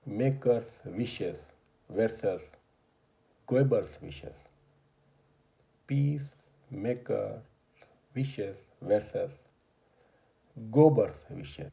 makers' wishes versus Goebbels' wishes. Peacemakers' wishes versus Goebbels' wishes.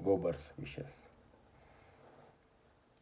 Goebbels' wishes.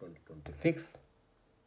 2026।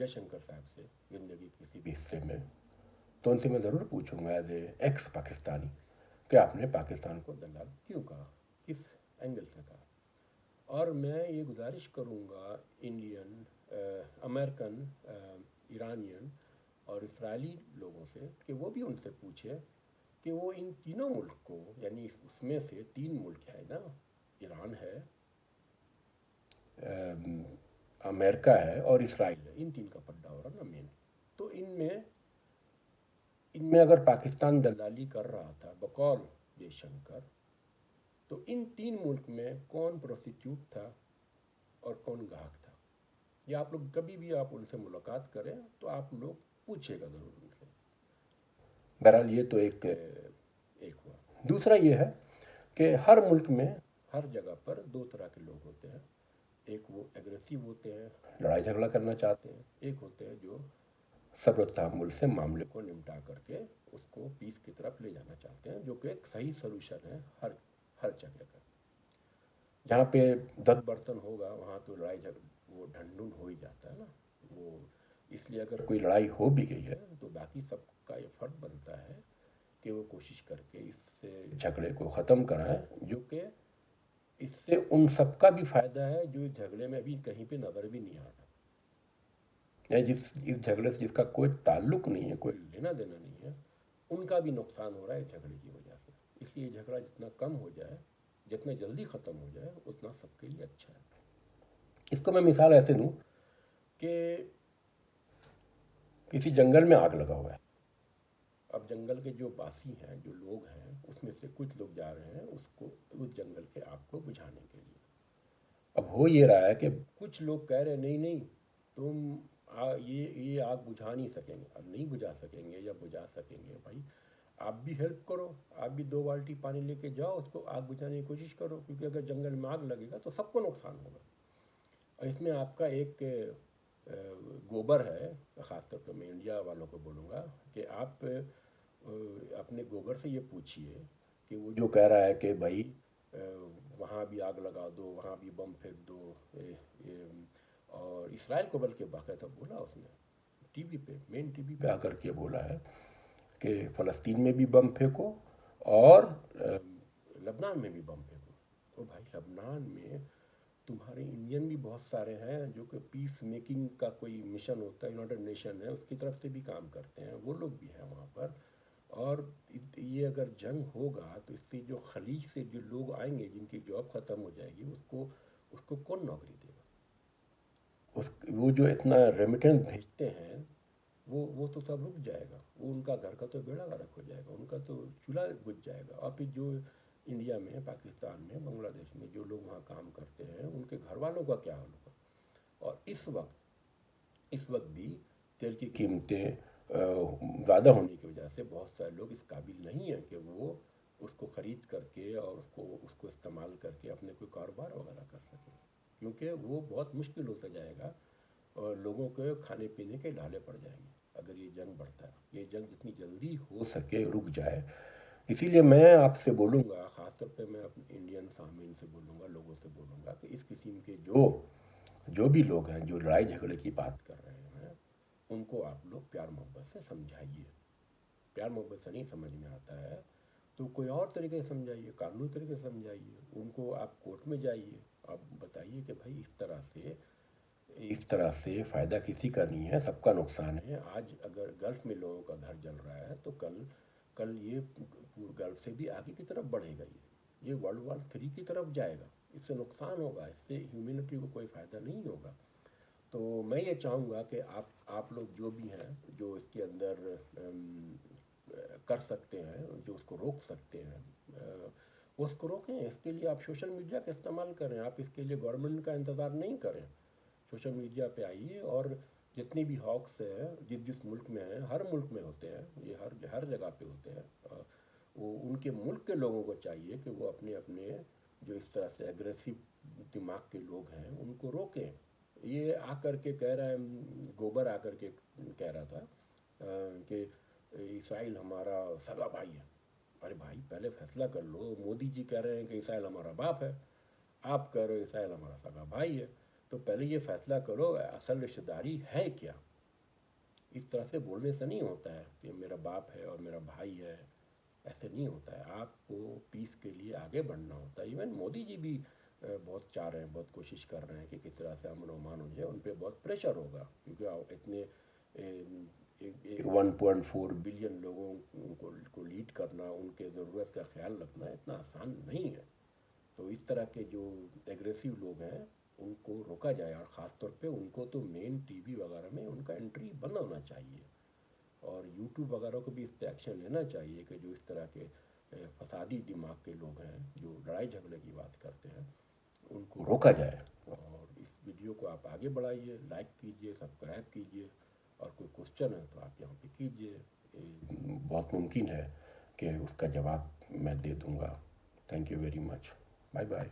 جے شنکر صاحب سے زندگی کسی بھی حصے میں، تو ان سے میں ضرور پوچھوں گا ایز اے ایکس پاکستانی کہ آپ نے پاکستان کو دلال کیوں کہا، کس اینگل سے کہا. اور میں یہ گزارش کروں گا انڈین، امریکن، ایرانین اور اسرائیلی لوگوں سے کہ وہ بھی ان سے پوچھیں کہ وہ ان تینوں ملک کو، یعنی اس میں سے 3 ملک ہے نا، ایران ہے، امریکہ ہے اور اسرائیل ہے، ان 3 کا پڈا ہو رہا نا مین. تو ان میں اگر پاکستان دلالی کر رہا تھا بقول جے شنکر، تو ان 3 ملک میں کون پروسٹیٹیوٹ تھا اور کون گاہک تھا؟ یہ آپ لوگ کبھی بھی آپ ان سے ملاقات کریں تو آپ لوگ پوچھے گا ضرور ان سے. بہرحال یہ تو ایک ہوا. دوسرا یہ ہے کہ ہر ملک میں ہر جگہ پر 2 طرح کے لوگ ہوتے ہیں. ایک وہ ایگریسو ہوتے ہیں، لڑائی جھگڑا کرنا چاہتے ہیں. ایک ہوتے ہیں جو صبر و تحمل سے معاملے کو نمٹا کر کے اس کو پیس کی طرف لے جانا چاہتے ہیں، جو کہ ایک صحیح سلوشن ہے ہر جگہ کا. جہاں پہ 10 برتن ہوگا وہاں تو لڑائی جھگڑا وہ ڈھنڈن ہو ہی جاتا ہے نا. وہ اس لیے اگر کوئی لڑائی ہو بھی گئی ہے تو باقی سب کا یہ فرض بنتا ہے کہ وہ کوشش کر کے اس جھگڑے کو ختم کرائیں، جو کہ اس سے ان سب کا بھی فائدہ ہے جو اس جھگڑے میں ابھی کہیں پہ نظر بھی نہیں آ رہا، یعنی اس جھگڑے سے جس کا کوئی تعلق نہیں ہے، کوئی لینا دینا نہیں ہے، ان کا بھی نقصان ہو رہا ہے جھگڑے کی وجہ سے. اس لیے جھگڑا جتنا کم ہو جائے، جتنا جلدی ختم ہو جائے، اتنا سب کے لیے اچھا ہے. اس کو میں مثال ایسے دوں کہ کسی جنگل میں آگ لگا ہوا ہے. اب جنگل کے جو باسی ہیں، جو لوگ ہیں، اس میں سے کچھ لوگ جا رہے ہیں اس جنگل کے آگ کو بجھانے کے لیے. اب ہو یہ رہا ہے کہ کچھ لوگ کہہ رہے ہیں نہیں تم یہ آگ بجھا نہیں سکیں گے. اب نہیں بجھا سکیں گے یا بجھا سکیں گے بھائی، آپ بھی ہیلپ کرو، آپ بھی 2 بالٹی پانی لے کے جاؤ، اس کو آگ بجھانے کی کوشش کرو، کیونکہ اگر جنگل میں آگ لگے گا تو سب کو نقصان ہوگا. اور اس میں آپ کا ایک گوبر ہے، خاص طور پہ میں انڈیا والوں کو بولوں گا کہ آپ اپنے گوبر سے یہ پوچھئے کہ وہ جو کہہ رہا ہے کہ بھائی وہاں بھی آگ لگا دو، وہاں بھی بم پھینک دو، اور اسرائیل کو بلکہ باقاعدہ بولا اس نے ٹی وی پہ، مین ٹی وی پہ آ کر کے بولا ہے کہ فلسطین میں بھی بم پھینکو اور لبنان میں بھی بم پھینکو. تو بھائی لبنان میں تمہارے انڈین بھی بہت سارے ہیں جو کہ پیس میکنگ کا کوئی مشن ہوتا ہے، یونائٹڈ نیشن ہے اس کی طرف سے بھی کام کرتے ہیں، وہ لوگ بھی ہیں وہاں پر. اور یہ اگر جنگ ہوگا تو اس سے جو خلیج سے جو لوگ آئیں گے جن کی جاب ختم ہو جائے گی، اس کو کون نوکری دے گا؟ وہ جو اتنا ریمیٹنس بھیجتے ہیں وہ تو سب رک جائے گا. وہ ان کا گھر کا تو بیڑا غرق ہو جائے گا، ان کا تو چولہا بجھ جائے گا. اور پھر جو انڈیا میں، پاکستان میں، بنگلہ دیش میں جو لوگ وہاں کام کرتے ہیں ان کے گھر والوں کا کیا حال ہوگا؟ اور اس وقت بھی تیل کی قیمتیں زیادہ ہونے کی وجہ سے بہت سارے لوگ اس قابل نہیں ہیں کہ وہ اس کو خرید کر کے اور اس کو استعمال کر کے اپنے کوئی کاروبار وغیرہ کر سکیں، کیونکہ وہ بہت مشکل ہوتا جائے گا اور لوگوں کے کھانے پینے کے ڈھالے پڑ جائیں گے اگر یہ جنگ بڑھتا ہے. یہ جنگ جتنی جلدی ہو سکے رک جائے. اسی لیے میں آپ سے بولوں گا، خاص طور پہ میں اپنے انڈین سامعین سے بولوں گا، لوگوں سے بولوں گا کہ اس قسم کے جو بھی لوگ ہیں جو لڑائی جھگڑے کی بات کر رہے ہیں ان کو آپ لوگ پیار محبت سے سمجھائیے. پیار محبت سے نہیں سمجھ میں آتا ہے تو کوئی اور طریقے سے سمجھائیے، قانونی طریقے سے سمجھائیے. ان کو آپ کورٹ میں جائیے، آپ بتائیے کہ بھائی اس طرح سے فائدہ کسی کا نہیں ہے، سب کا نقصان ہے. آج اگر گلف میں لوگوں کا گھر جل رہا ہے تو کل یہ گلف سے بھی آگے کی طرف بڑھے گا، یہ ورلڈ وار 3 کی طرف جائے گا. اس سے نقصان ہوگا، اس سے ہیومینٹی کو کوئی فائدہ نہیں ہوگا. تو میں یہ چاہوں گا کہ آپ لوگ جو بھی ہیں جو اس کے اندر کر سکتے ہیں، جو اس کو روک سکتے ہیں، وہ اس کو روکیں. اس کے لیے آپ سوشل میڈیا کا استعمال کریں. آپ اس کے لیے گورنمنٹ کا انتظار نہیں کریں. سوشل میڈیا پہ آئیے اور جتنی بھی ہاکس ہیں جس ملک میں ہیں، ہر ملک میں ہوتے ہیں، یہ ہر جگہ پہ ہوتے ہیں. وہ ان کے ملک کے لوگوں کو چاہیے کہ وہ اپنے جو اس طرح سے ایگریسو دماغ کے لوگ ہیں ان کو روکیں. یہ آ کر کے کہہ رہا ہے، گوبر آ کر کے کہہ رہا تھا کہ اسرائیل ہمارا سگا بھائی ہے. ارے بھائی پہلے فیصلہ کر لو. مودی جی کہہ رہے ہیں کہ اسرائیل ہمارا باپ ہے، آپ کہہ رہے ہو اسرائیل ہمارا سگا بھائی ہے. تو پہلے یہ فیصلہ کرو اصل رشتہ داری ہے کیا. اس طرح سے بولنے سے نہیں ہوتا ہے کہ میرا باپ ہے اور میرا بھائی ہے، ایسے نہیں ہوتا ہے. آپ کو پیس کے لیے آگے بڑھنا ہوتا ہے. ایون مودی جی بھی بہت چاہ رہے ہیں، بہت کوشش کر رہے ہیں کہ کس طرح سے امن و امان ہو جائے. ان پہ بہت پریشر ہوگا کیونکہ اتنے 1.4 بلین لوگوں کو لیڈ کرنا، ان کے ضرورت کا خیال رکھنا اتنا آسان نہیں ہے. تو اس طرح کے جو ایگریسو لوگ ہیں ان کو روکا جائے، اور خاص طور پہ ان کو تو مین ٹی وی وغیرہ میں ان کا انٹری بند ہونا چاہیے، اور یوٹیوب وغیرہ کو بھی اس پہ ایکشن لینا چاہیے کہ جو اس طرح کے فسادی دماغ کے لوگ ہیں جو لڑائی جھگڑے کی بات کرتے ہیں ان کو روکا جائے. اور اس ویڈیو کو آپ آگے بڑھائیے، لائک کیجئے، سبسکرائب کیجئے، اور کوئی کوشچن ہے تو آپ یہاں پہ کیجئے. بہت ممکن ہے کہ اس کا جواب میں دے دوں گا. Thank you very much. Bye bye.